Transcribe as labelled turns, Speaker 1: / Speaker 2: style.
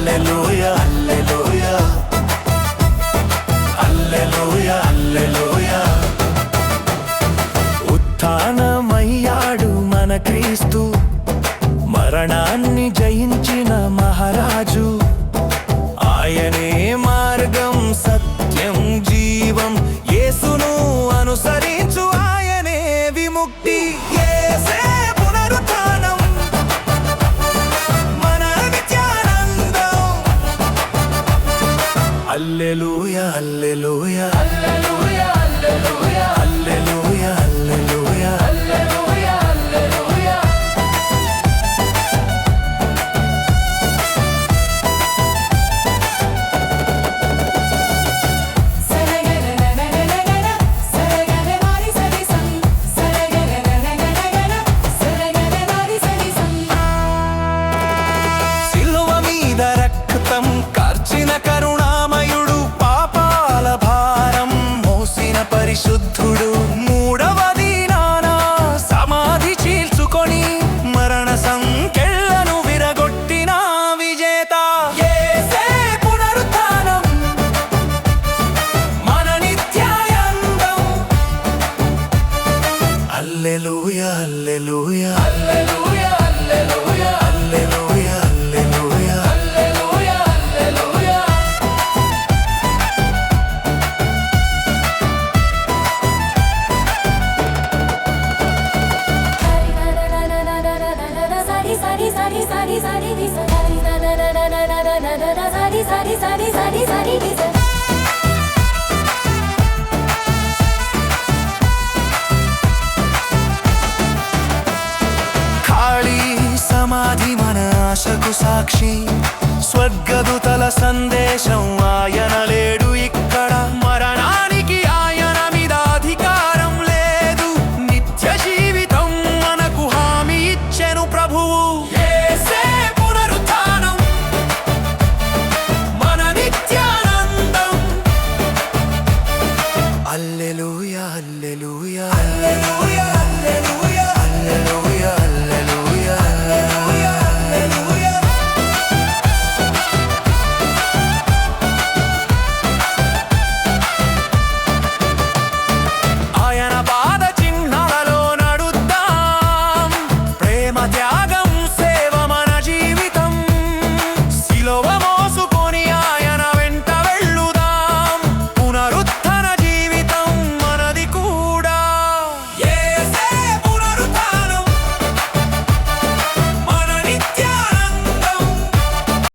Speaker 1: హల్లెలూయా హల్లెలూయా హల్లెలూయా హల్లెలూయా. ఉత్థానమయ్యాడు మన క్రీస్తు, మరణాన్ని జయించిన మహారాజు. ఆయనే మార్గం సత్యం జీవం, యేసును అనుసరించు ఆయనే విముక్తి. యేసే పునరుత్థానం, మన నిత్యానందం. హల్లెలూయా హల్లెలూయా హల్లెలూయా హల్లెలూయా హల్లెలూయా హల్లెలూయా హల్లెలూయా హల్లెలూయా. సిలువ మీద రక్తం కార్చిన కరుణామయుడు, పాపాల భారం మోసిన పరిశుద్ధుడు. మూడవ దినాన సమాధి చీల్చుకొని మరణ సంకెళ్లను విరగొట్టిన విజేత. యేసే పునరుత్థానం, మన నిత్యానందం. హల్లెలూయా హల్లెలూయా హల్లెలూయా హల్లెలూయా హల్లెలూయా హల్లెలూయా హల్లెలూయా హల్లెలూయా. ఖాళీ సమాధి మన ఆశకు సాక్షి, స్వర్గదూతల సందేశం ఆయన